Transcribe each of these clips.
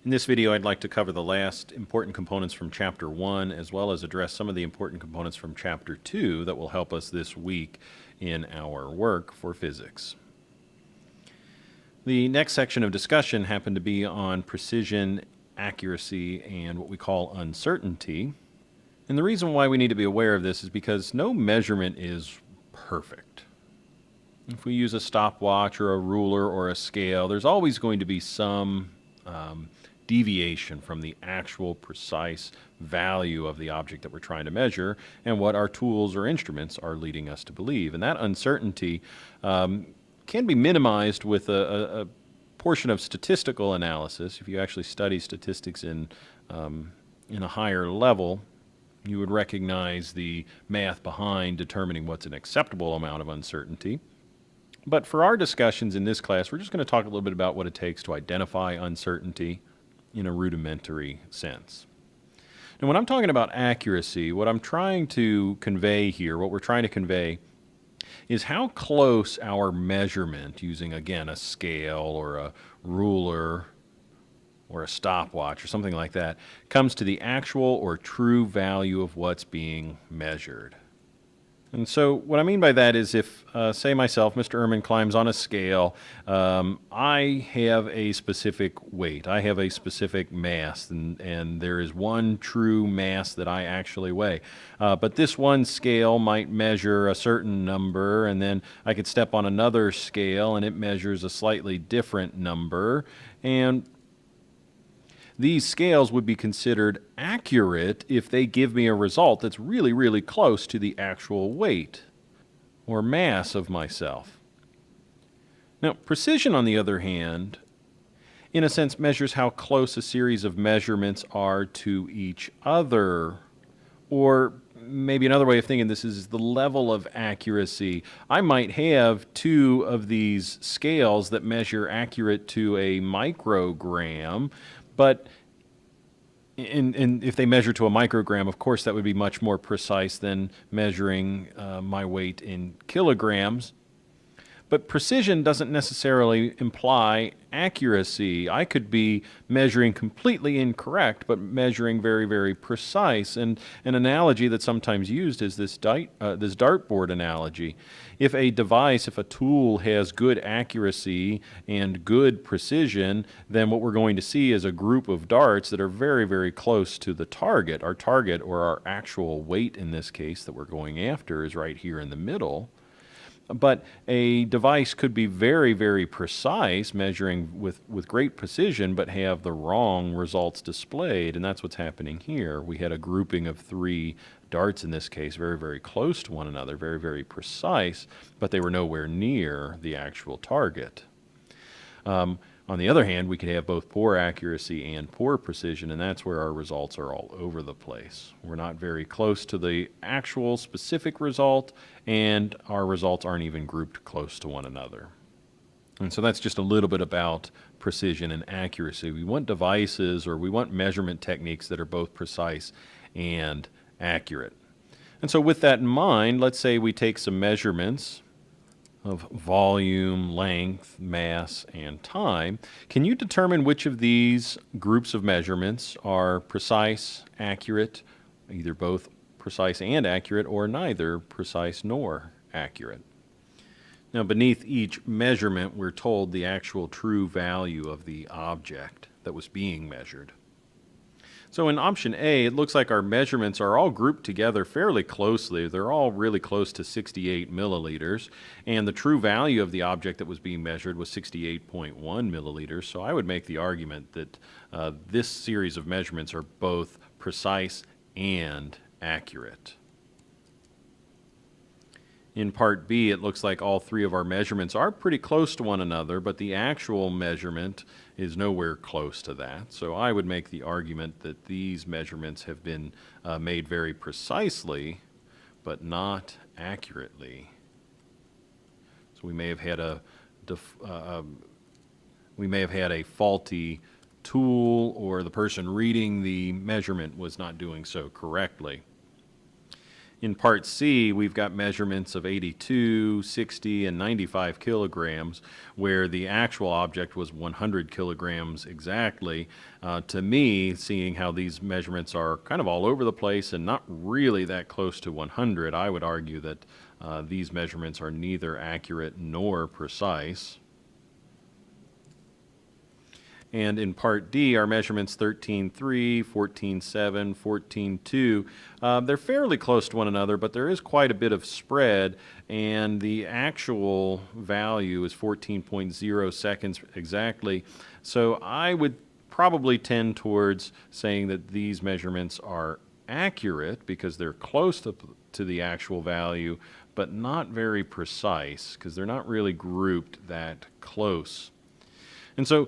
In this video, I'd like to cover the last important components from Chapter 1, as well as address some of the important components from Chapter 2 that will help us this week in our work for physics. The next section of discussion happened to be on precision, accuracy, and what we call uncertainty. And the reason why we need to be aware of this is because no measurement is perfect. If we use a stopwatch or a ruler or a scale, there's always going to be some deviation from the actual precise value of the object that we're trying to measure and what our tools or instruments are leading us to believe. And that uncertainty can be minimized with a portion of statistical analysis. If you actually study statistics in a higher level, you would recognize the math behind determining what's an acceptable amount of uncertainty. But for our discussions in this class, we're just going to talk a little bit about what it takes to identify uncertainty in a rudimentary sense. Now, when I'm talking about accuracy, what I'm trying to convey here, what we're trying to convey, is how close our measurement, using, again, a scale or a ruler or a stopwatch or something like that, comes to the actual or true value of what's being measured. And so what I mean by that is if, say myself, Mr. Ehrman, climbs on a scale, I have a specific weight, I have a specific mass, and there is one true mass that I actually weigh. But this one scale might measure a certain number, and then I could step on another scale and it measures a slightly different number. And these scales would be considered accurate if they give me a result that's really, really close to the actual weight or mass of myself. Now, precision, on the other hand, in a sense measures how close a series of measurements are to each other. Or maybe another way of thinking this is the level of accuracy. I might have two of these scales that measure accurate to a microgram, but if they measure to a microgram, of course, that would be much more precise than measuring my weight in kilograms. But precision doesn't necessarily imply accuracy. I could be measuring completely incorrect, but measuring very, very precise. And an analogy that's sometimes used is this dartboard analogy. If a device, if a tool has good accuracy and good precision, then what we're going to see is a group of darts that are very, very close to the target. Our target, or our actual weight in this case that we're going after, is right here in the middle. But a device could be very, very precise, measuring with great precision, but have the wrong results displayed, and that's what's happening here. We had a grouping of three darts in this case, very, very close to one another, very, very precise, but they were nowhere near the actual target. On the other hand, we could have both poor accuracy and poor precision, and that's where our results are all over the place. We're not very close to the actual specific result, and our results aren't even grouped close to one another. And so that's just a little bit about precision and accuracy. We want devices, or we want measurement techniques that are both precise and accurate. And so with that in mind, let's say we take some measurements of volume, length, mass, and time. Can you determine which of these groups of measurements are precise, accurate, either both precise and accurate, or neither precise nor accurate? Now, beneath each measurement, we're told the actual true value of the object that was being measured. So in option A, it looks like our measurements are all grouped together fairly closely. They're all really close to 68 milliliters, and the true value of the object that was being measured was 68.1 milliliters. So I would make the argument that this series of measurements are both precise and accurate. In part B, it looks like all three of our measurements are pretty close to one another, but the actual measurement is nowhere close to that. So I would make the argument that these measurements have been made very precisely, but not accurately. So we may have had a faulty tool, or the person reading the measurement was not doing so correctly. In Part C, we've got measurements of 82, 60, and 95 kilograms, where the actual object was 100 kilograms exactly. To me, seeing how these measurements are kind of all over the place and not really that close to 100, I would argue that these measurements are neither accurate nor precise. And in Part D, our measurements 13.3, 14.7, 14.2, they're fairly close to one another, but there is quite a bit of spread, and the actual value is 14.0 seconds exactly. So I would probably tend towards saying that these measurements are accurate because they're close to the actual value, but not very precise because they're not really grouped that close. And so,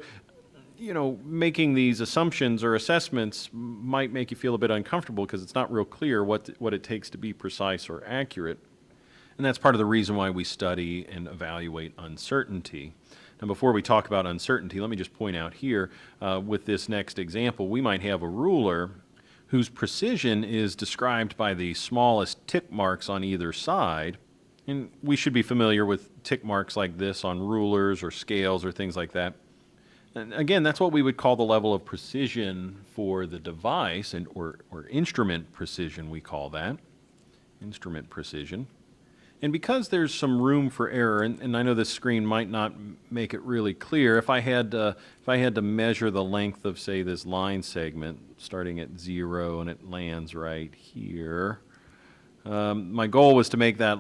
making these assumptions or assessments might make you feel a bit uncomfortable because it's not real clear what it takes to be precise or accurate. And that's part of the reason why we study and evaluate uncertainty. Now, before we talk about uncertainty, let me just point out here, with this next example, we might have a ruler whose precision is described by the smallest tick marks on either side. And we should be familiar with tick marks like this on rulers or scales or things like that. And again, that's what we would call the level of precision for the device, or instrument precision, we call that. Instrument precision. And because there's some room for error, and I know this screen might not make it really clear, if I had to measure the length of, say, this line segment, starting at 0 and it lands right here, my goal was to make that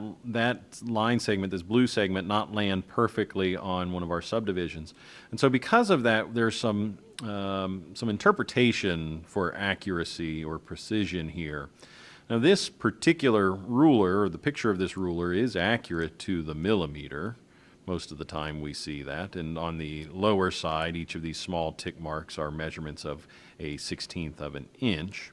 line segment, this blue segment, not land perfectly on one of our subdivisions. And so because of that, there's some interpretation for accuracy or precision here. Now this particular ruler, or the picture of this ruler, is accurate to the millimeter. Most of the time we see that. And on the lower side, each of these small tick marks are measurements of a 1/16 of an inch.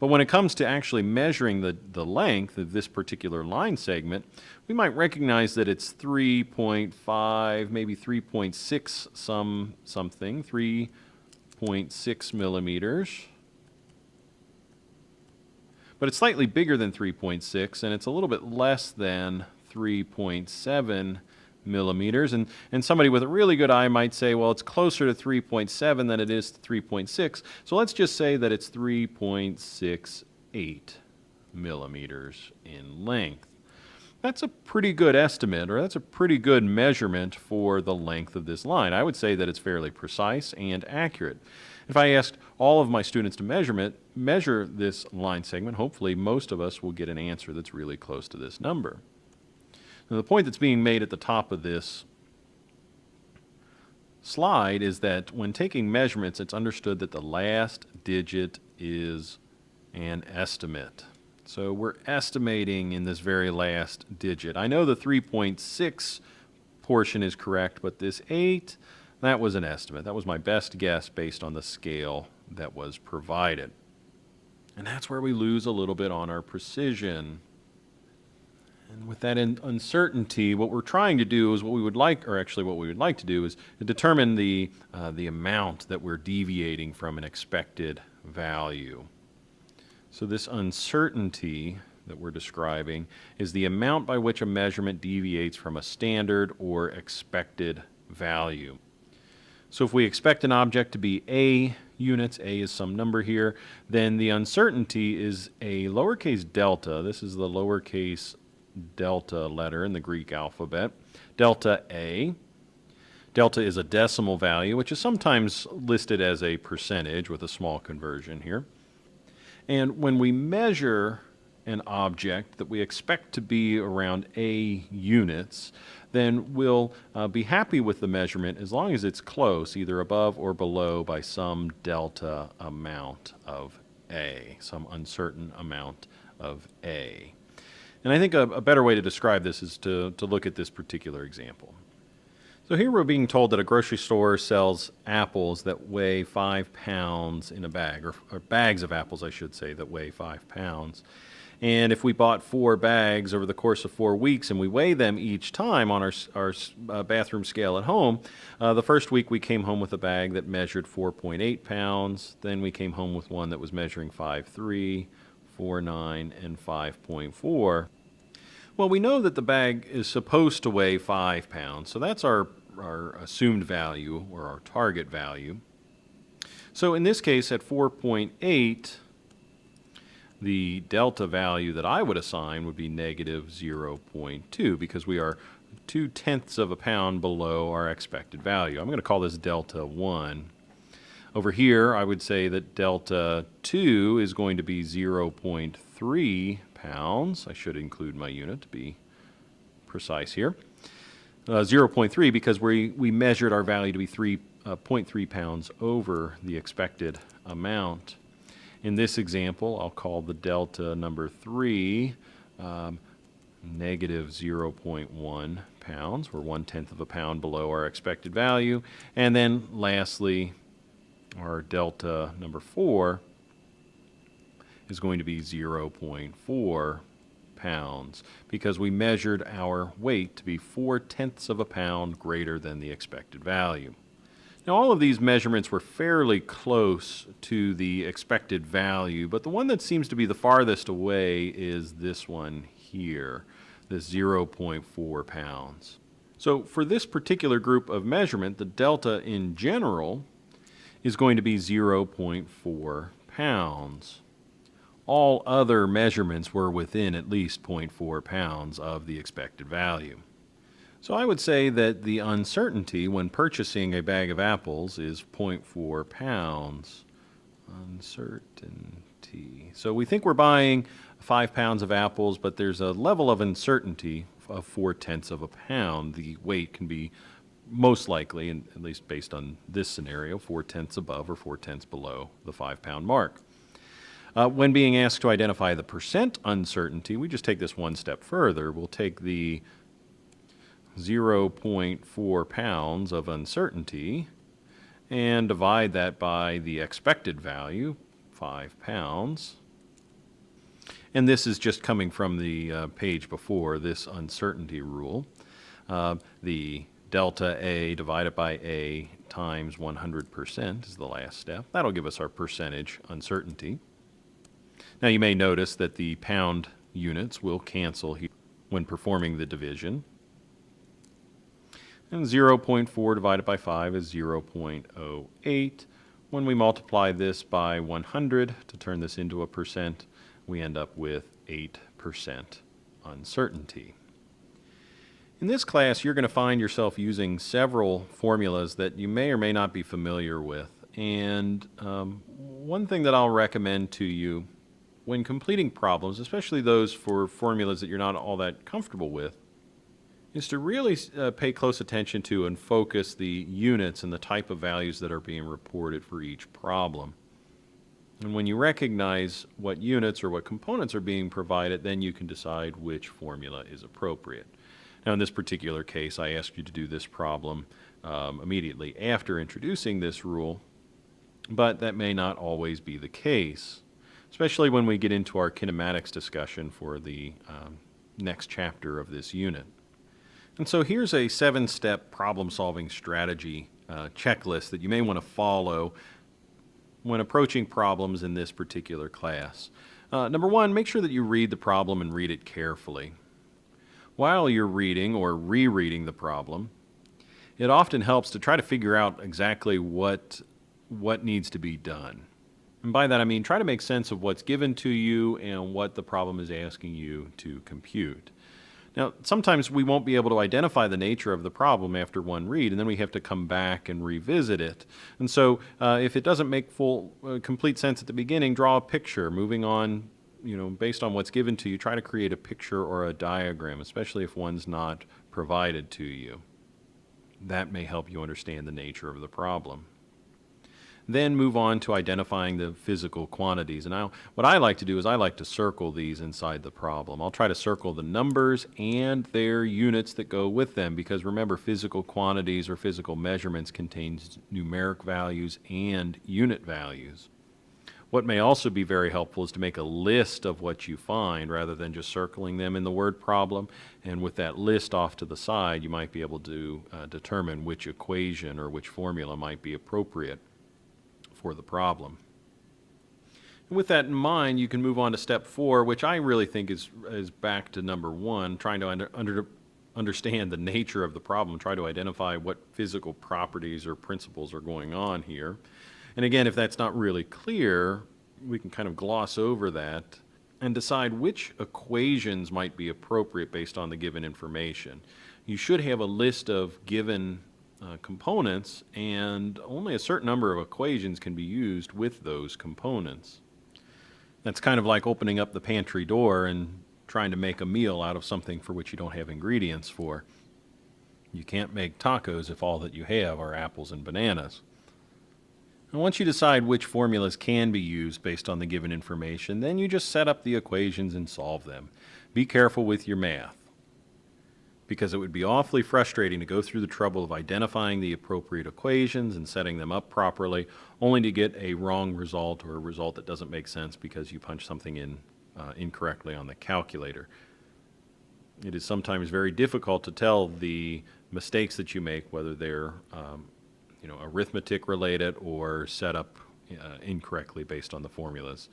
But when it comes to actually measuring the length of this particular line segment, we might recognize that it's 3.5, maybe 3.6 something, 3.6 millimeters. But it's slightly bigger than 3.6, and it's a little bit less than 3.7 millimeters. And somebody with a really good eye might say, well, it's closer to 3.7 than it is to 3.6. So let's just say that it's 3.68 millimeters in length. That's a pretty good estimate, or that's a pretty good measurement for the length of this line. I would say that it's fairly precise and accurate. If I asked all of my students to measure this line segment, hopefully most of us will get an answer that's really close to this number. Now, the point that's being made at the top of this slide is that when taking measurements, it's understood that the last digit is an estimate. So we're estimating in this very last digit. I know the 3.6 portion is correct, but this 8, that was an estimate. That was my best guess based on the scale that was provided. And that's where we lose a little bit on our precision. And with that uncertainty, what we're trying to do is what we would like to do is to determine the amount that we're deviating from an expected value. So this uncertainty that we're describing is the amount by which a measurement deviates from a standard or expected value. So if we expect an object to be A units, A is some number here, then the uncertainty is a lowercase delta. This is the lowercase delta letter in the Greek alphabet, delta A. Delta is a decimal value, which is sometimes listed as a percentage with a small conversion here. And when we measure an object that we expect to be around A units, then we'll be happy with the measurement as long as it's close, either above or below by some delta amount of A, some uncertain amount of A. And I think a better way to describe this is to look at this particular example. So here we're being told that a grocery store sells apples that weigh 5 pounds in a bag, or bags of apples, I should say, that weigh 5 pounds. And if we bought 4 bags over the course of 4 weeks and we weigh them each time on our bathroom scale at home, the first week we came home with a bag that measured 4.8 pounds. Then we came home with one that was measuring 5.3, 5.49, and 5.4. Well, we know that the bag is supposed to weigh 5 pounds, so that's our assumed value, or our target value. So in this case, at 4.8, the delta value that I would assign would be negative 0.2, because we are 0.2 of a pound below our expected value. I'm going to call this delta 1. Over here, I would say that delta 2 is going to be 0.3 pounds. I should include my unit to be precise here. 0.3 because we measured our value to be 0.3 pounds over the expected amount. In this example, I'll call the delta number 3 negative 0.1 pounds. We're 1/10 of a pound below our expected value. And then lastly, our delta number 4 is going to be 0.4 pounds because we measured our weight to be 4/10 of a pound greater than the expected value. Now, all of these measurements were fairly close to the expected value, but the one that seems to be the farthest away is this one here, this 0.4 pounds. So for this particular group of measurement, the delta in general is going to be 0.4 pounds. All other measurements were within at least 0.4 pounds of the expected value. So I would say that the uncertainty when purchasing a bag of apples is 0.4 pounds. Uncertainty. So we think we're buying 5 pounds of apples, but there's a level of uncertainty of 4/10 of a pound. The weight can be most likely, and at least based on this scenario, 4/10 above or 4/10 below the 5 pound mark. When being asked to identify the percent uncertainty, we just take this one step further. We'll take the 0.4 pounds of uncertainty and divide that by the expected value, 5 pounds. And this is just coming from the page before, this uncertainty rule. The delta A divided by A times 100% is the last step. That'll give us our percentage uncertainty. Now you may notice that the pound units will cancel here when performing the division. And 0.4 divided by 5 is 0.08. When we multiply this by 100 to turn this into a percent, we end up with 8% uncertainty. In this class, you're going to find yourself using several formulas that you may or may not be familiar with. And one thing that I'll recommend to you when completing problems, especially those for formulas that you're not all that comfortable with, is to really pay close attention to and focus the units and the type of values that are being reported for each problem. And when you recognize what units or what components are being provided, then you can decide which formula is appropriate. Now, in this particular case, I asked you to do this problem immediately after introducing this rule, but that may not always be the case, especially when we get into our kinematics discussion for the next chapter of this unit. And so here's a 7-step problem-solving strategy checklist that you may want to follow when approaching problems in this particular class. Number 1, make sure that you read the problem and read it carefully. While you're reading or rereading the problem, it often helps to try to figure out exactly what needs to be done. And by that I mean try to make sense of what's given to you and what the problem is asking you to compute. Now, sometimes we won't be able to identify the nature of the problem after one read, and then we have to come back and revisit it. And so if it doesn't make complete sense at the beginning, draw a picture. Moving on, based on what's given to you, try to create a picture or a diagram, especially if one's not provided to you. That may help you understand the nature of the problem. Then move on to identifying the physical quantities. And what I like to do is I like to circle these inside the problem. I'll try to circle the numbers and their units that go with them, because remember, physical quantities or physical measurements contains numeric values and unit values. What may also be very helpful is to make a list of what you find rather than just circling them in the word problem. And with that list off to the side, you might be able to determine which equation or which formula might be appropriate for the problem. With that in mind, you can move on to step 4, which I really think is back to number 1, trying to understand the nature of the problem, try to identify what physical properties or principles are going on here. And again, if that's not really clear, we can kind of gloss over that and decide which equations might be appropriate based on the given information. You should have a list of given components, and only a certain number of equations can be used with those components. That's kind of like opening up the pantry door and trying to make a meal out of something for which you don't have ingredients for. You can't make tacos if all that you have are apples and bananas. And once you decide which formulas can be used based on the given information, then you just set up the equations and solve them. Be careful with your math, because it would be awfully frustrating to go through the trouble of identifying the appropriate equations and setting them up properly, only to get a wrong result or a result that doesn't make sense because you punched something in incorrectly on the calculator. It is sometimes very difficult to tell the mistakes that you make, whether they're arithmetic related or set up incorrectly based on the formulas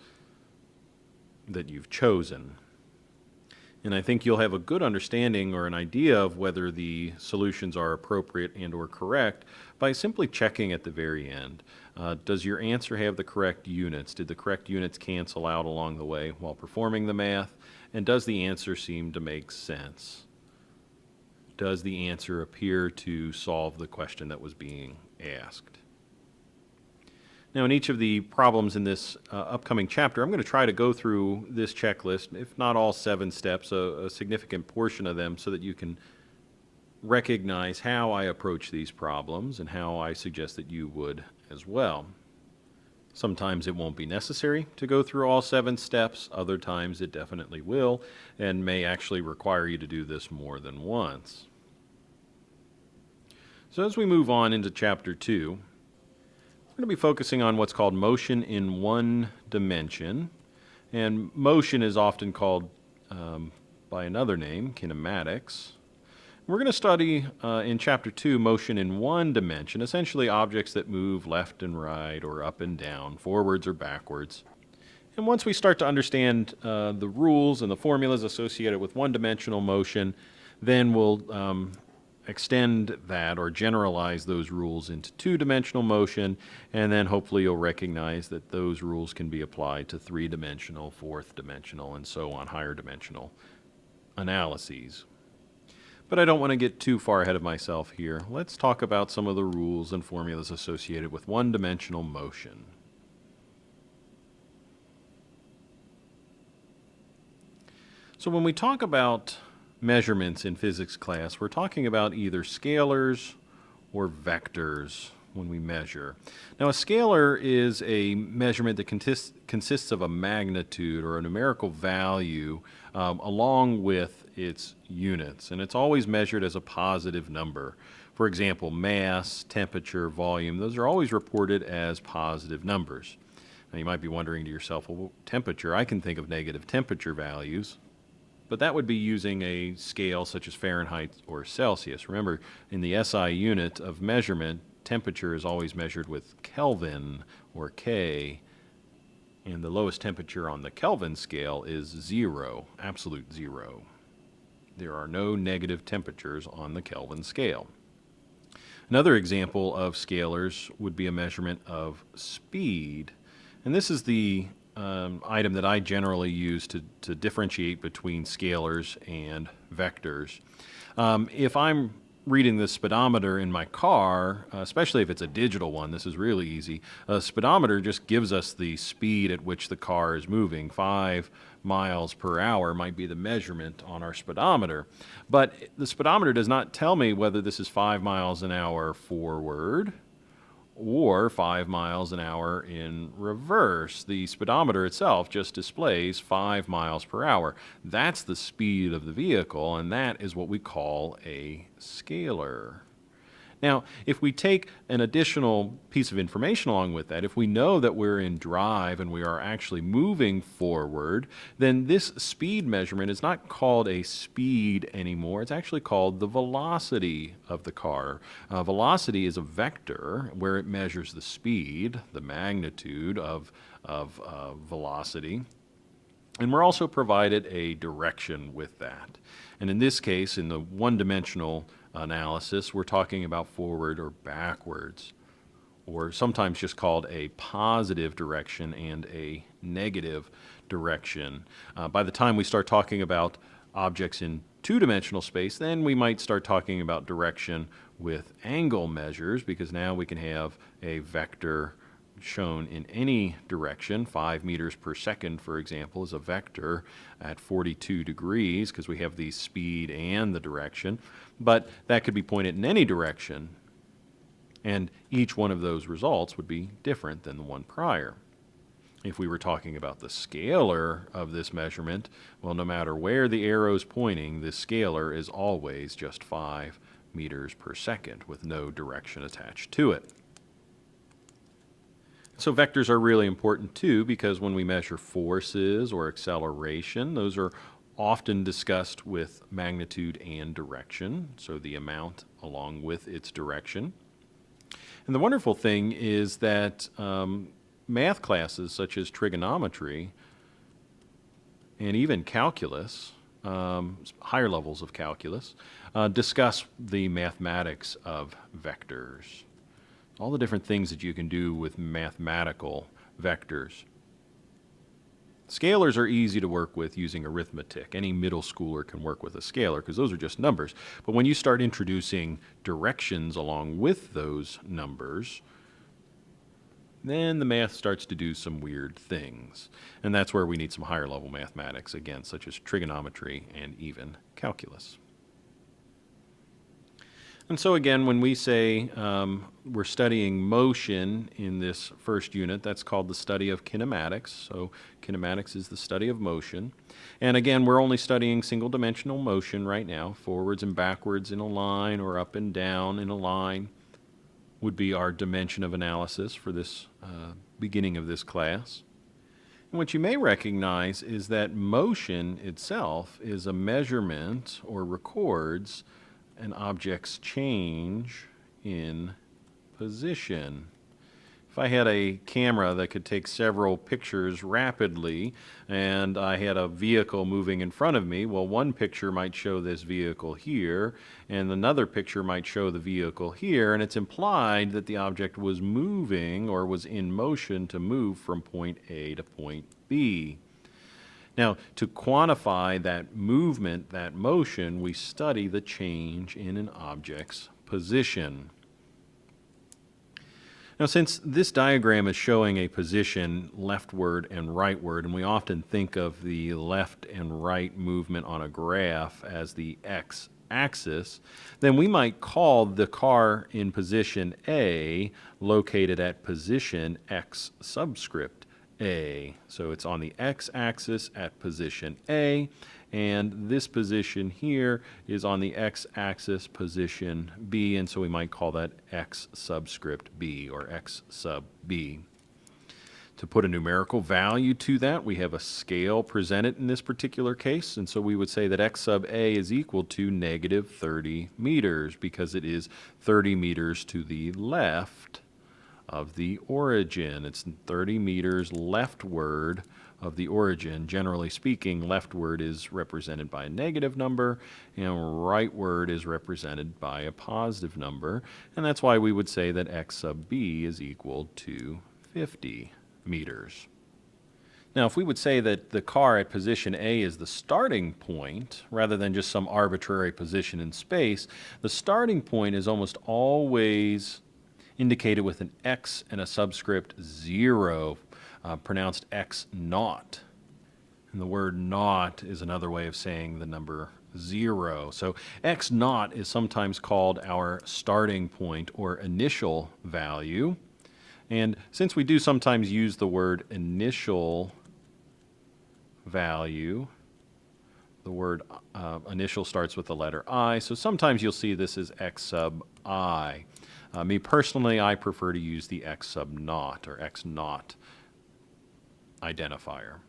that you've chosen. And I think you'll have a good understanding or an idea of whether the solutions are appropriate and or correct by simply checking at the very end. Does your answer have the correct units? Did the correct units cancel out along the way while performing the math? And does the answer seem to make sense? Does the answer appear to solve the question that was being asked? Now, in each of the problems in this upcoming chapter, I'm going to try to go through this checklist, if not all 7 steps, a significant portion of them, so that you can recognize how I approach these problems and how I suggest that you would as well. Sometimes it won't be necessary to go through all 7 steps. Other times it definitely will, and may actually require you to do this more than once. So as we move on into Chapter 2, we're going to be focusing on what's called motion in one dimension. And motion is often called by another name, kinematics. We're going to study in Chapter 2 motion in one dimension, essentially objects that move left and right or up and down, forwards or backwards. And once we start to understand the rules and the formulas associated with one-dimensional motion, then we'll extend that or generalize those rules into two-dimensional motion, and then hopefully you'll recognize that those rules can be applied to three-dimensional, fourth-dimensional, and so on, higher-dimensional analyses. But I don't want to get too far ahead of myself here. Let's talk about some of the rules and formulas associated with one-dimensional motion. So when we talk about measurements in physics class, we're talking about either scalars or vectors when we measure. Now, a scalar is a measurement that consists of a magnitude or a numerical value along with its units, and it's always measured as a positive number. For example, mass, temperature, volume, those are always reported as positive numbers. Now, you might be wondering to yourself, well, temperature, I can think of negative temperature values, but that would be using a scale such as Fahrenheit or Celsius. Remember, in the SI unit of measurement, temperature is always measured with Kelvin or K, and the lowest temperature on the Kelvin scale is 0, absolute 0. There are no negative temperatures on the Kelvin scale. Another example of scalars would be a measurement of speed, and this is the item that I generally use to differentiate between scalars and vectors. If I'm reading the speedometer in my car, especially if it's a digital one, this is really easy. A speedometer just gives us the speed at which the car is moving. 5 miles per hour might be the measurement on our speedometer. But the speedometer does not tell me whether this is 5 miles an hour forward or 5 miles an hour in reverse. The speedometer itself just displays 5 miles per hour. That's the speed of the vehicle, and that is what we call a scalar. Now, if we take an additional piece of information along with that, if we know that we're in drive and we are actually moving forward, then this speed measurement is not called a speed anymore. It's actually called the velocity of the car. Velocity is a vector where it measures the speed, the magnitude of velocity. And we're also provided a direction with that. And in this case, in the one-dimensional analysis, we're talking about forward or backwards, or sometimes just called a positive direction and a negative direction. By the time we start talking about objects in two-dimensional space, then we might start talking about direction with angle measures, because now we can have a vector shown in any direction. 5 meters per second, for example, is a vector at 42 degrees because we have the speed and the direction. But that could be pointed in any direction, and each one of those results would be different than the one prior. If we were talking about the scalar of this measurement, well, no matter where the arrow's pointing, the scalar is always just 5 meters per second with no direction attached to it. So vectors are really important too, because when we measure forces or acceleration, those are often discussed with magnitude and direction, so the amount along with its direction. And the wonderful thing is that math classes such as trigonometry and even calculus, higher levels of calculus, discuss the mathematics of vectors. All the different things that you can do with mathematical vectors. Scalars are easy to work with using arithmetic. Any middle schooler can work with a scalar because those are just numbers. But when you start introducing directions along with those numbers, then the math starts to do some weird things. And that's where we need some higher level mathematics, again, such as trigonometry and even calculus. And so again, when we say we're studying motion in this first unit, that's called the study of kinematics. So kinematics is the study of motion. And again, we're only studying single-dimensional motion right now. Forwards and backwards in a line or up and down in a line would be our dimension of analysis for this beginning of this class. And what you may recognize is that motion itself is a measurement or records an object's change in position. If I had a camera that could take several pictures rapidly and I had a vehicle moving in front of me, well, one picture might show this vehicle here and another picture might show the vehicle here, and it's implied that the object was moving or was in motion to move from point A to point B. Now, to quantify that movement, that motion, we study the change in an object's position. Now, since this diagram is showing a position leftward and rightward, and we often think of the left and right movement on a graph as the x-axis, then we might call the car in position A located at position x subscript A. So it's on the x-axis at position A, and this position here is on the x-axis position B, and so we might call that x subscript B or x sub B. To put a numerical value to that, we have a scale presented in this particular case, and so we would say that x sub A is equal to negative 30 meters because it is 30 meters to the left of the origin. It's 30 meters leftward of the origin. Generally speaking, leftward is represented by a negative number and rightward is represented by a positive number, and that's why we would say that x sub B is equal to 50 meters. Now, if we would say that the car at position A is the starting point, rather than just some arbitrary position in space, the starting point is almost always indicated with an x and a subscript 0, pronounced x naught. And the word naught is another way of saying the number 0. So x naught is sometimes called our starting point or initial value. And since we do sometimes use the word initial value, the word initial starts with the letter I, so sometimes you'll see this as x sub I. Me personally, I prefer to use the x sub naught or x naught identifier.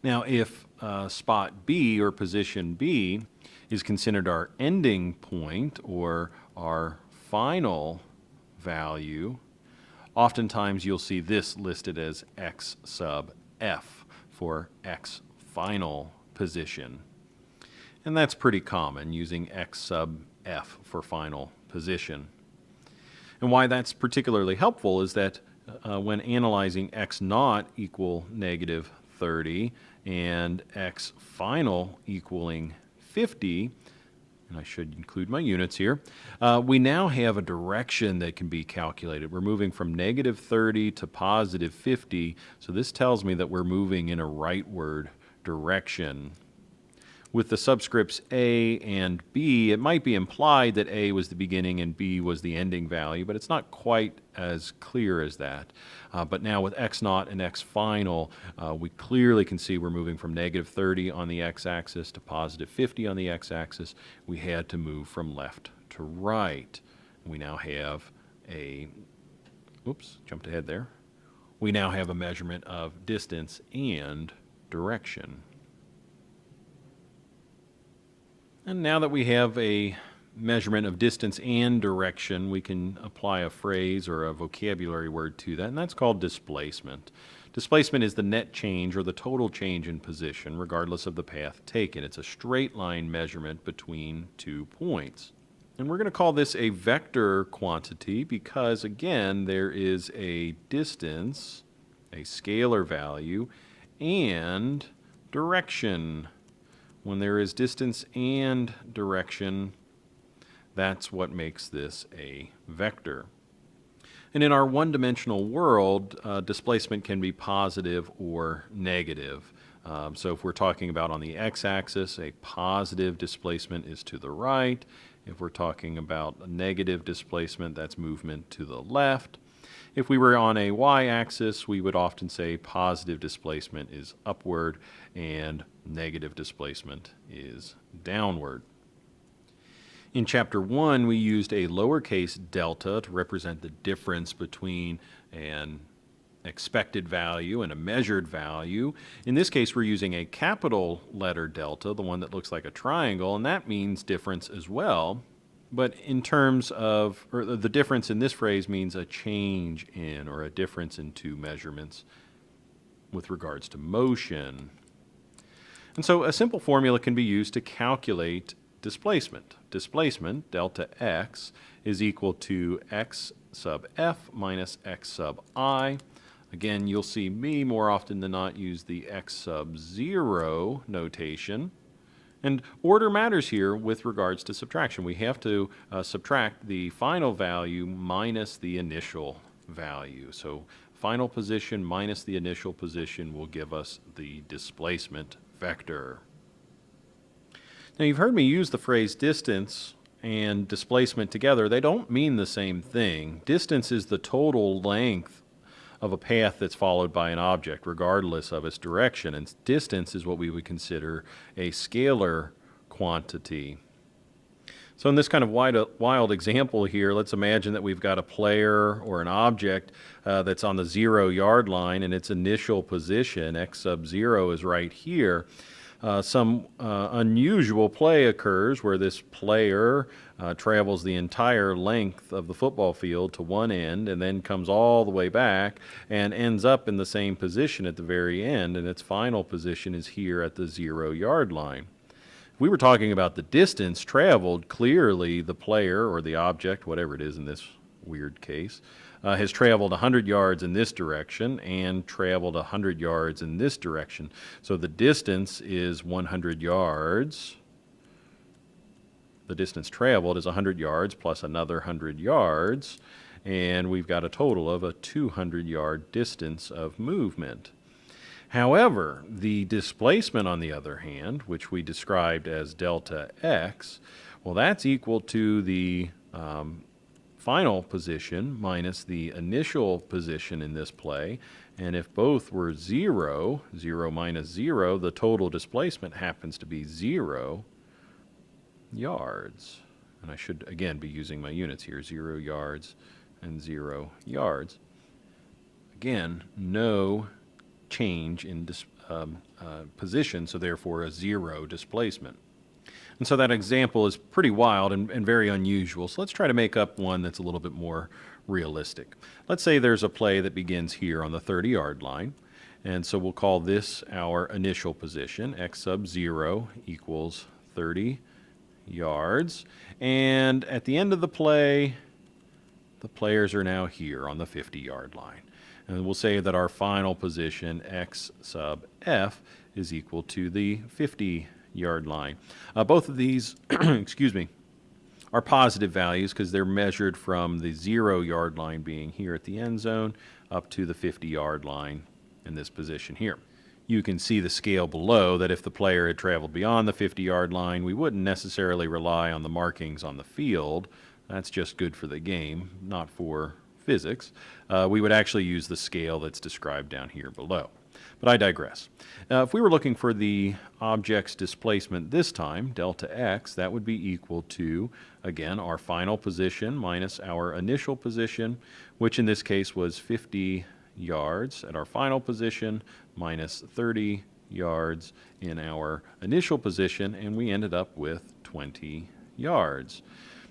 Now, if spot B or position B is considered our ending point or our final value, oftentimes you'll see this listed as x sub F for x final position. And that's pretty common, using x sub F for final position. And why that's particularly helpful is that when analyzing x naught equal negative 30 and x final equaling 50, and I should include my units here, we now have a direction that can be calculated. We're moving from negative 30 to positive 50, so this tells me that we're moving in a rightward direction. With the subscripts A and B, it might be implied that A was the beginning and B was the ending value, but it's not quite as clear as that. But now with x naught and x final, we clearly can see we're moving from negative 30 on the x-axis to positive 50 on the x-axis. We had to move from left to right. We now have a, oops, jumped ahead there. We now have a measurement of distance and direction. And now that we have a measurement of distance and direction, we can apply a phrase or a vocabulary word to that, and that's called displacement. Displacement is the net change or the total change in position, regardless of the path taken. It's a straight line measurement between 2 points. And we're going to call this a vector quantity because, again, there is a distance, a scalar value, and direction. When there is distance and direction, that's what makes this a vector. And in our one-dimensional world, displacement can be positive or negative. So if we're talking about on the x-axis, a positive displacement is to the right. If we're talking about a negative displacement, that's movement to the left. If we were on a y-axis, we would often say positive displacement is upward and negative displacement is downward. In Chapter 1, we used a lowercase delta to represent the difference between an expected value and a measured value. In this case, we're using a capital letter delta, the one that looks like a triangle, and that means difference as well. But in terms of, or the difference in this phrase means a change in or a difference in two measurements with regards to motion. And so a simple formula can be used to calculate displacement. Displacement, delta x, is equal to x sub f minus x sub I. Again, you'll see me more often than not use the x sub 0 notation. And order matters here with regards to subtraction. We have to subtract the final value minus the initial value. So final position minus the initial position will give us the displacement vector. Now, you've heard me use the phrase distance and displacement together. They don't mean the same thing. Distance is the total length of a path that's followed by an object, regardless of its direction. And distance is what we would consider a scalar quantity. So in this kind of wild example here, let's imagine that we've got a player or an object that's on the 0-yard line, and its initial position, x sub 0, is right here. Some unusual play occurs where this player travels the entire length of the football field to one end and then comes all the way back and ends up in the same position at the very end, and its final position is here at the 0-yard line. If we were talking about the distance traveled, clearly the player or the object, whatever it is in this weird case, has traveled 100 yards in this direction and traveled 100 yards in this direction. So the distance is 100 yards. The distance traveled is 100 yards plus another 100 yards, and we've got a total of a 200-yard distance of movement. However, the displacement, on the other hand, which we described as delta x, well, that's equal to the final position minus the initial position in this play. And if both were 0, 0 minus 0, the total displacement happens to be 0 yards. and I should again be using my units here, 0 yards and 0 yards. Again, no change in position, so therefore a 0 displacement. And so that example is pretty wild and very unusual. So let's try to make up one that's a little bit more realistic. Let's say there's a play that begins here on the 30-yard line. And so we'll call this our initial position. X sub 0 equals 30 yards. And at the end of the play, the players are now here on the 50-yard line. And we'll say that our final position, X sub F, is equal to the 50-yard line. Both of these, excuse me, are positive values because they're measured from the 0-yard line being here at the end zone up to the 50-yard line in this position here. You can see the scale below that if the player had traveled beyond the 50-yard line, we wouldn't necessarily rely on the markings on the field. That's just good for the game, not for physics. We would actually use the scale that's described down here below. But I digress. If we were looking for the object's displacement this time, delta x, that would be equal to, again, our final position minus our initial position, which in this case was 50 yards at our final position minus 30 yards in our initial position, and we ended up with 20 yards.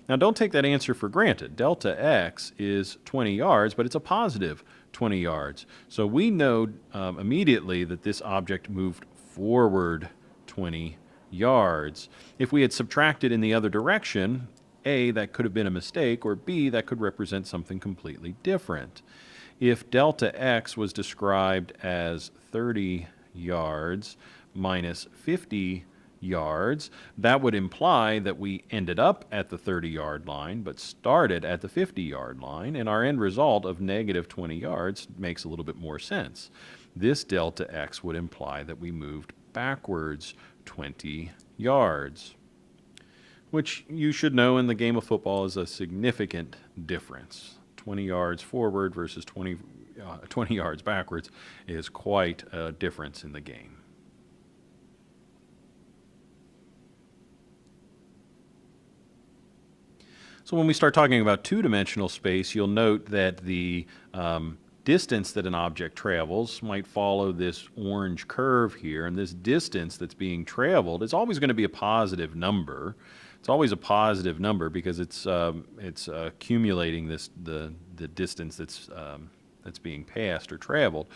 Now, don't take that answer for granted. Delta x is 20 yards, but it's a positive 20 yards. So we know immediately that this object moved forward 20 yards. If we had subtracted in the other direction, A, that could have been a mistake, or B, that could represent something completely different. If delta x was described as 30 yards minus 50 yards, that would imply that we ended up at the 30-yard line but started at the 50-yard line, and our end result of negative 20 yards makes a little bit more sense. This delta x would imply that we moved backwards 20 yards, which you should know in the game of football is a significant difference. 20 yards forward versus 20 yards backwards is quite a difference in the game. So when we start talking about two-dimensional space, you'll note that the distance that an object travels might follow this orange curve here, and this distance that's being traveled is always going to be a positive number. It's always a positive number because it's accumulating the distance that's being passed or traveled.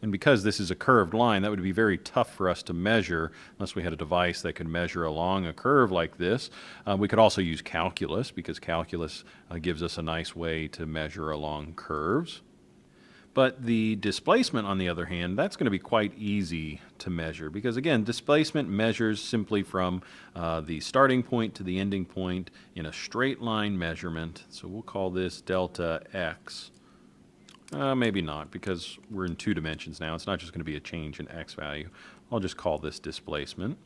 And because this is a curved line, that would be very tough for us to measure unless we had a device that could measure along a curve like this. We could also use calculus because calculus gives us a nice way to measure along curves. But the displacement, on the other hand, that's going to be quite easy to measure because, again, displacement measures simply from the starting point to the ending point in a straight line measurement. So we'll call this delta x. Maybe not, because we're in 2 dimensions now. It's not just going to be a change in x value. I'll just call this displacement.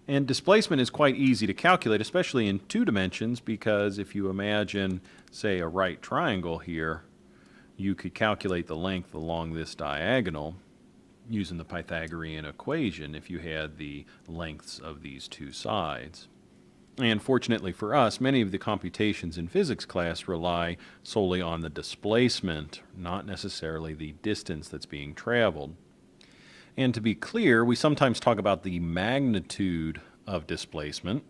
And displacement is quite easy to calculate, especially in 2 dimensions, because if you imagine, say, a right triangle here, you could calculate the length along this diagonal using the Pythagorean equation if you had the lengths of these 2 sides. And fortunately for us, many of the computations in physics class rely solely on the displacement, not necessarily the distance that's being traveled. And to be clear, we sometimes talk about the magnitude of displacement.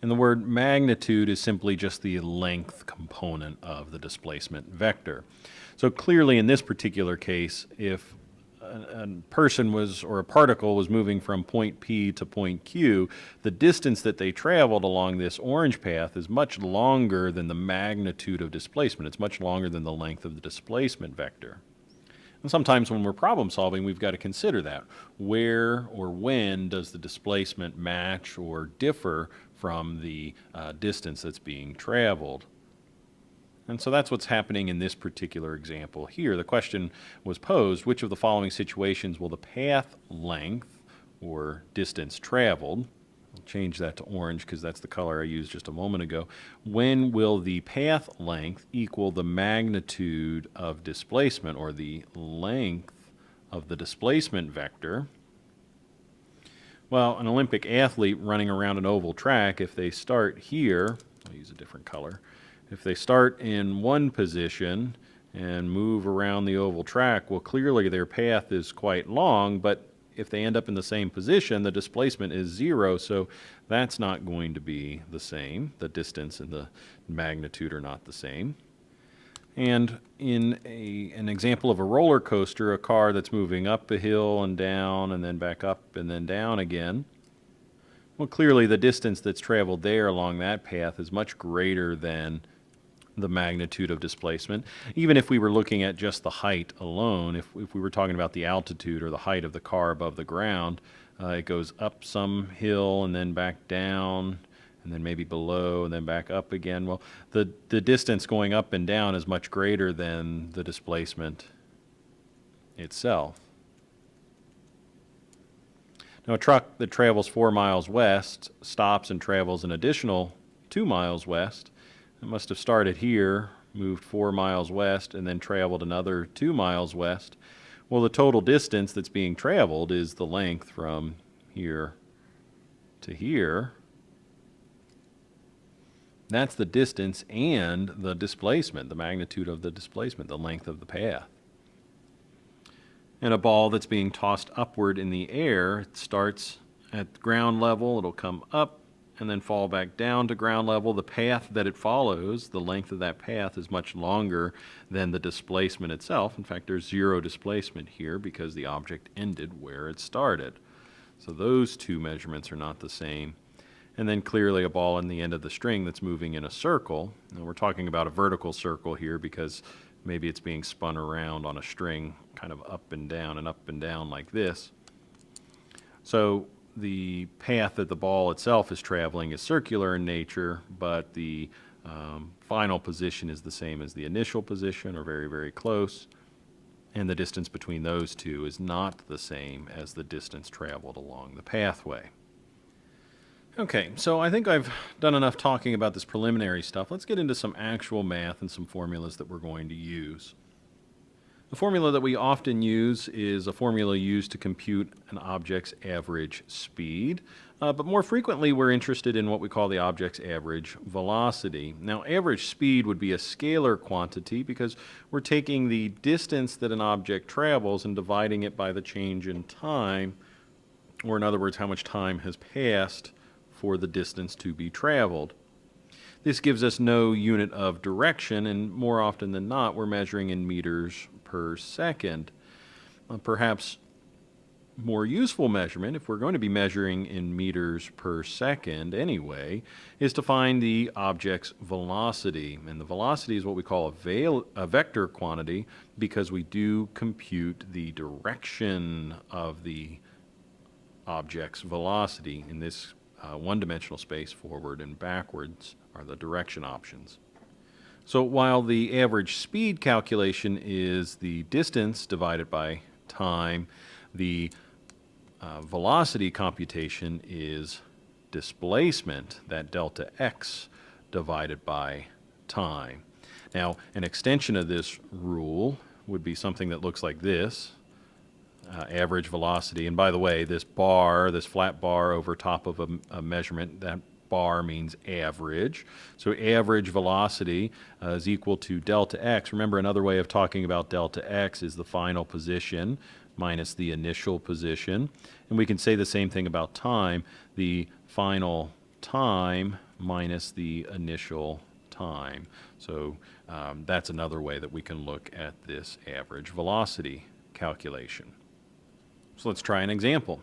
And the word magnitude is simply just the length component of the displacement vector. So clearly in this particular case, if a person or a particle was moving from point P to point Q, the distance that they traveled along this orange path is much longer than the magnitude of displacement. It's much longer than the length of the displacement vector. And sometimes when we're problem solving, we've got to consider that. Where or when does the displacement match or differ from the distance that's being traveled? And so that's what's happening in this particular example here. The question was posed, which of the following situations will the path length or distance traveled, I'll change that to orange because that's the color I used just a moment ago, when will the path length equal the magnitude of displacement or the length of the displacement vector? Well, an Olympic athlete running around an oval track, if they start here, I'll use a different color. If they start in one position and move around the oval track, well, clearly their path is quite long, but if they end up in the same position, the displacement is 0, so that's not going to be the same. The distance and the magnitude are not the same. And in an example of a roller coaster, a car that's moving up a hill and down and then back up and then down again, well, clearly the distance that's traveled there along that path is much greater than the magnitude of displacement. Even if we were looking at just the height alone, if we were talking about the altitude or the height of the car above the ground, it goes up some hill and then back down and then maybe below and then back up again. Well, the distance going up and down is much greater than the displacement itself. Now, a truck that travels 4 miles west stops and travels an additional 2 miles west. It must have started here, moved 4 miles west, and then traveled another 2 miles west. Well, the total distance that's being traveled is the length from here to here. That's the distance and the displacement, the magnitude of the displacement, the length of the path. And a ball that's being tossed upward in the air, it starts at ground level, it'll come up and then fall back down to ground level. The path that it follows, the length of that path, is much longer than the displacement itself. In fact, there's 0 displacement here because the object ended where it started. So those two measurements are not the same. And then clearly a ball in the end of the string that's moving in a circle. And we're talking about a vertical circle here because maybe it's being spun around on a string kind of up and down like this. So the path that the ball itself is traveling is circular in nature, but the final position is the same as the initial position, or very, very close. And the distance between those two is not the same as the distance traveled along the pathway. Okay, so I think I've done enough talking about this preliminary stuff. Let's get into some actual math and some formulas that we're going to use. The formula that we often use is a formula used to compute an object's average speed, but more frequently we're interested in what we call the object's average velocity. Now, average speed would be a scalar quantity because we're taking the distance that an object travels and dividing it by the change in time, or in other words, how much time has passed for the distance to be traveled. This gives us no unit of direction, and more often than not, we're measuring in meters per second. Perhaps more useful measurement, if we're going to be measuring in meters per second anyway, is to find the object's velocity. And the velocity is what we call a vector quantity because we do compute the direction of the object's velocity. In this one-dimensional space, forward and backwards are the direction options. So while the average speed calculation is the distance divided by time, the velocity computation is displacement, that delta x divided by time. Now, an extension of this rule would be something that looks like this. Average velocity, and by the way, this bar, this flat bar over top of a measurement, that bar means average. So average velocity is equal to delta x. Remember, another way of talking about delta x is the final position minus the initial position. And we can say the same thing about time, the final time minus the initial time. So that's another way that we can look at this average velocity calculation. So let's try an example.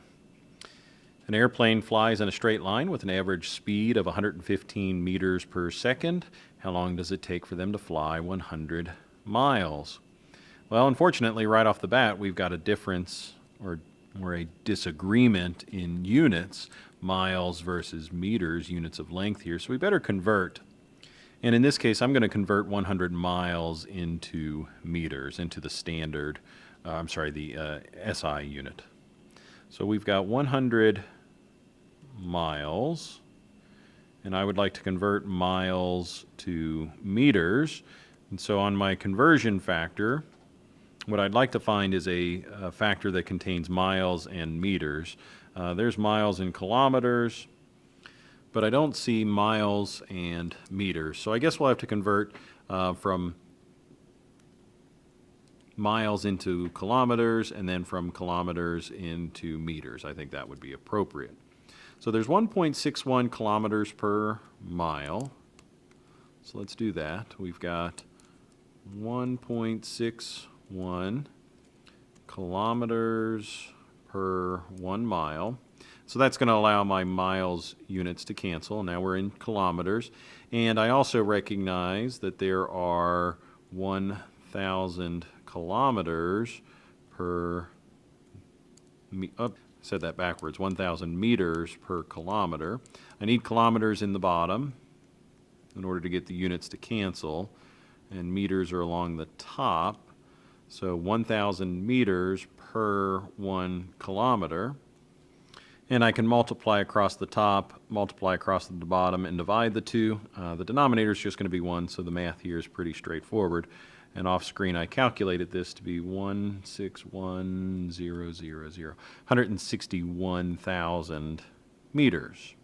An airplane flies in a straight line with an average speed of 115 meters per second. How long does it take for them to fly 100 miles? Well, unfortunately, right off the bat, we've got a difference or a disagreement in units, miles versus meters, units of length here. So we better convert. And in this case, I'm going to convert 100 miles into meters, into the standard, the SI unit. So we've got 100 miles, and I would like to convert miles to meters. And so on my conversion factor, what I'd like to find is a factor that contains miles and meters. There's miles in kilometers, but I don't see miles and meters. So I guess we'll have to convert from miles into kilometers and then from kilometers into meters. I think that would be appropriate. So there's 1.61 kilometers per mile. So let's do that. We've got 1.61 kilometers per 1 mile. So that's going to allow my miles units to cancel. Now we're in kilometers. And I also recognize that there are 1,000 kilometers per, said that backwards, 1,000 meters per kilometer. I need kilometers in the bottom in order to get the units to cancel, and meters are along the top. So 1,000 meters per 1 kilometer. And I can multiply across the top, multiply across the bottom, and divide the two. The denominator is just going to be 1, so the math here is pretty straightforward. And off screen I calculated this to be 161,000 meters.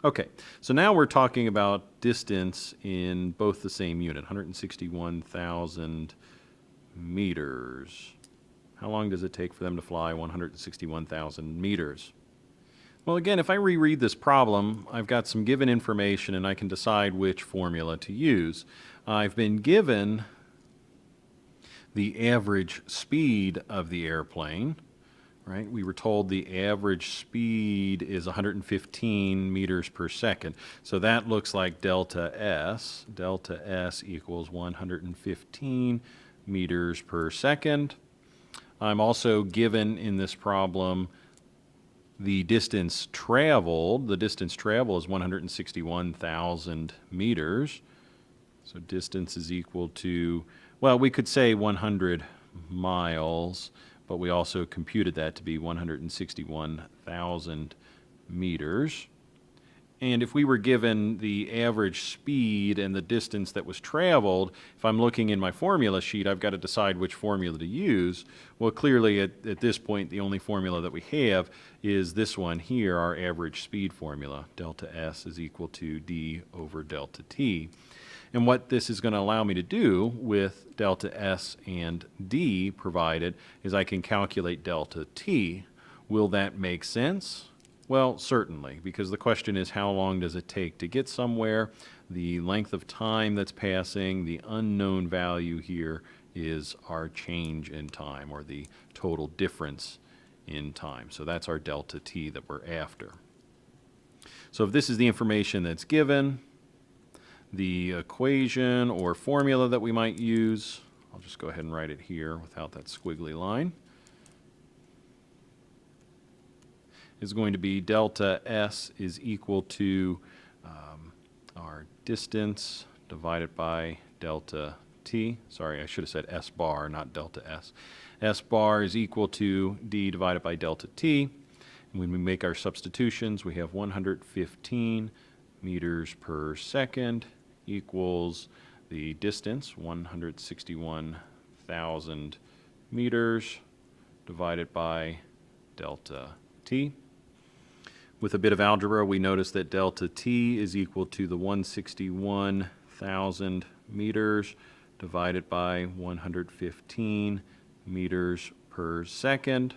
Okay, so now we're talking about distance in both the same unit, 161,000 meters. How long does it take for them to fly 161,000 meters? Well, again, if I reread this problem, I've got some given information and I can decide which formula to use. I've been given the average speed of the airplane, right? We were told the average speed is 115 meters per second. So that looks like delta S. Delta S equals 115 meters per second. I'm also given in this problem the distance traveled. The distance traveled is 161,000 meters. So distance is equal to, well, we could say 100 miles, but we also computed that to be 161,000 meters. And if we were given the average speed and the distance that was traveled, if I'm looking in my formula sheet, I've got to decide which formula to use. Well, clearly at this point, the only formula that we have is this one here, our average speed formula. Delta S is equal to d over delta t. And what this is going to allow me to do with delta S and d provided is I can calculate delta t. Will that make sense? Well, certainly, because the question is how long does it take to get somewhere? The length of time that's passing, the unknown value here is our change in time, or the total difference in time. So that's our delta t that we're after. So if this is the information that's given, the equation or formula that we might use, I'll just go ahead and write it here without that squiggly line, is going to be delta S is equal to our distance divided by delta t. Sorry, I should have said S bar, not delta S. S bar is equal to d divided by delta t. And when we make our substitutions, we have 115 meters per second equals the distance, 161,000 meters divided by delta t. With a bit of algebra, we notice that delta t is equal to the 161,000 meters divided by 115 meters per second.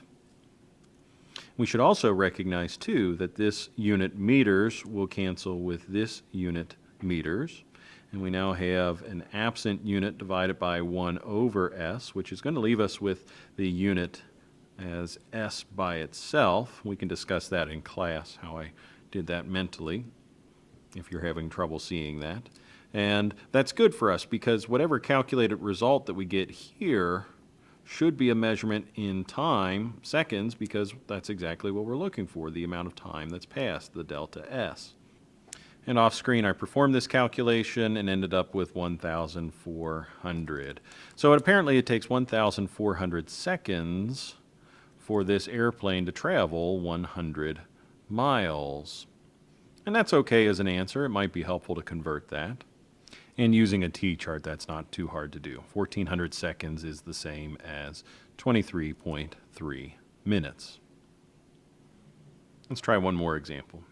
We should also recognize, too, that this unit meters will cancel with this unit meters. And we now have an absent unit divided by 1 over s, which is going to leave us with the unit as s by itself. We can discuss that in class, how I did that mentally, if you're having trouble seeing that. And that's good for us because whatever calculated result that we get here should be a measurement in time, seconds, because that's exactly what we're looking for, the amount of time that's passed, the delta S. And off screen I performed this calculation and ended up with 1,400. So apparently it takes 1,400 seconds for this airplane to travel 100 miles. And that's okay as an answer. It might be helpful to convert that. And using a T-chart, that's not too hard to do. 1,400 seconds is the same as 23.3 minutes. Let's try one more example.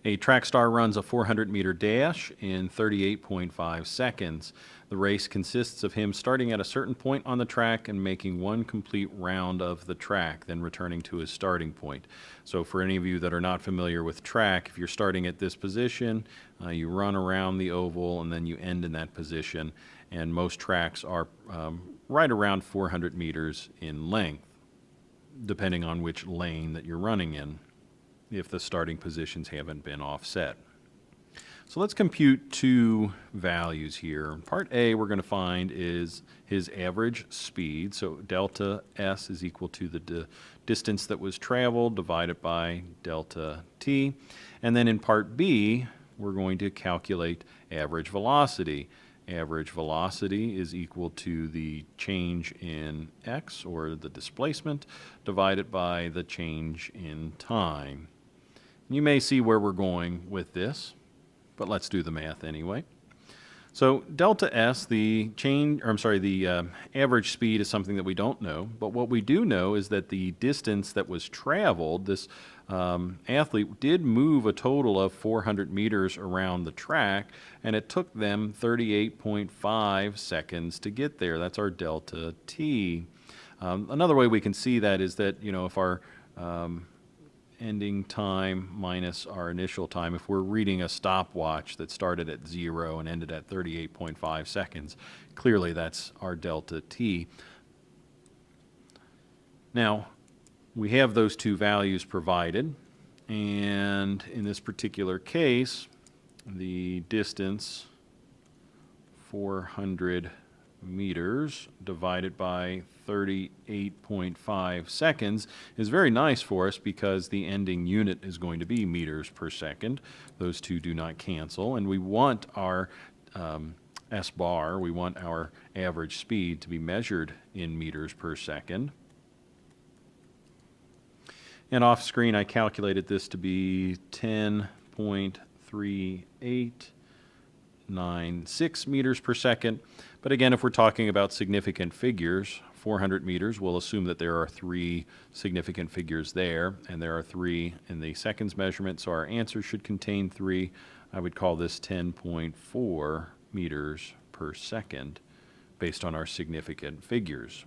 A track star runs a 400-meter dash in 38.5 seconds. The race consists of him starting at a certain point on the track and making one complete round of the track, then returning to his starting point. So for any of you that are not familiar with track, if you're starting at this position, you run around the oval and then you end in that position. And most tracks are right around 400 meters in length, depending on which lane that you're running in, if the starting positions haven't been offset. So let's compute two values here. Part A we're going to find is his average speed. So delta S is equal to the distance that was traveled divided by delta T. And then in part B, we're going to calculate average velocity. Average velocity is equal to the change in x, or the displacement, divided by the change in time. You may see where we're going with this, but let's do the math anyway. So delta S, the average speed is something that we don't know, but what we do know is that the distance that was traveled, this athlete did move a total of 400 meters around the track, and it took them 38.5 seconds to get there. That's our delta T. Another way we can see that is that, if our ending time minus our initial time, if we're reading a stopwatch that started at 0 and ended at 38.5 seconds, clearly that's our delta T. Now, we have those two values provided, and in this particular case, the distance, 400 meters divided by 38.5 seconds, is very nice for us because the ending unit is going to be meters per second. Those two do not cancel, and we want our S bar, we want our average speed to be measured in meters per second. And off screen I calculated this to be 10.3896 meters per second. But again, if we're talking about significant figures, 400 meters, we'll assume that there are 3 significant figures there, and there are 3 in the seconds measurement, so our answer should contain 3. I would call this 10.4 meters per second based on our significant figures.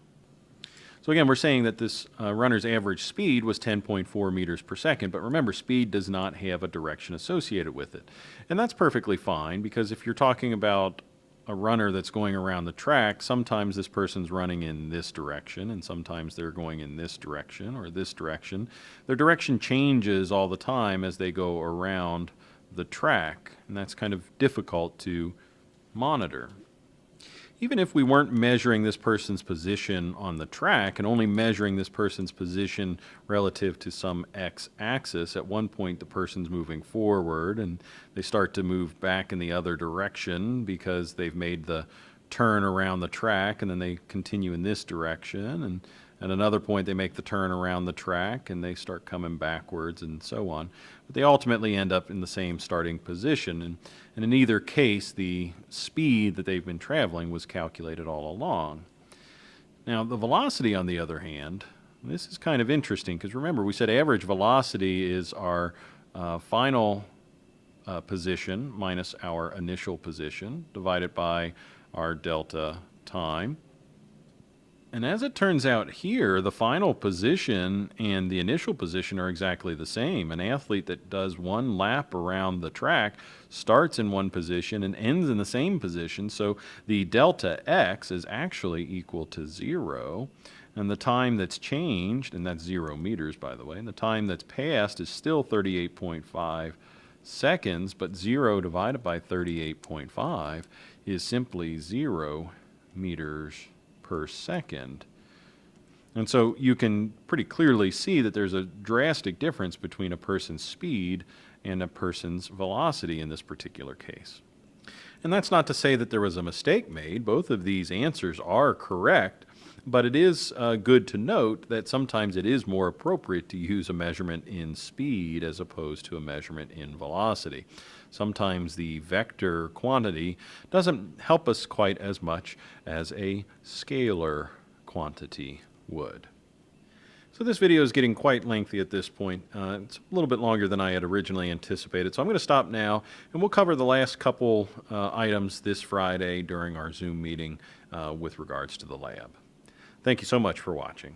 So again, we're saying that this runner's average speed was 10.4 meters per second, but remember, speed does not have a direction associated with it. And that's perfectly fine, because if you're talking about a runner that's going around the track, sometimes this person's running in this direction, and sometimes they're going in this direction or this direction. Their direction changes all the time as they go around the track, and that's kind of difficult to monitor. Even if we weren't measuring this person's position on the track and only measuring this person's position relative to some x-axis, at one point the person's moving forward and they start to move back in the other direction because they've made the turn around the track, and then they continue in this direction, and at another point they make the turn around the track and they start coming backwards, and so on. But they ultimately end up in the same starting position, and in either case the speed that they've been traveling was calculated all along. Now the velocity, on the other hand, this is kind of interesting, because remember, we said average velocity is our final position minus our initial position divided by our delta time. And as it turns out here, the final position and the initial position are exactly the same. An athlete that does one lap around the track starts in one position and ends in the same position, so the delta x is actually equal to 0. And the time that's changed, and that's 0 meters, by the way, and the time that's passed is still 38.5 seconds, but 0 divided by 38.5 is simply 0 meters per second. And so you can pretty clearly see that there's a drastic difference between a person's speed and a person's velocity in this particular case. And that's not to say that there was a mistake made. Both of these answers are correct, but it is good to note that sometimes it is more appropriate to use a measurement in speed as opposed to a measurement in velocity. Sometimes the vector quantity doesn't help us quite as much as a scalar quantity would. So this video is getting quite lengthy at this point. It's a little bit longer than I had originally anticipated. So I'm going to stop now, and we'll cover the last couple items this Friday during our Zoom meeting with regards to the lab. Thank you so much for watching.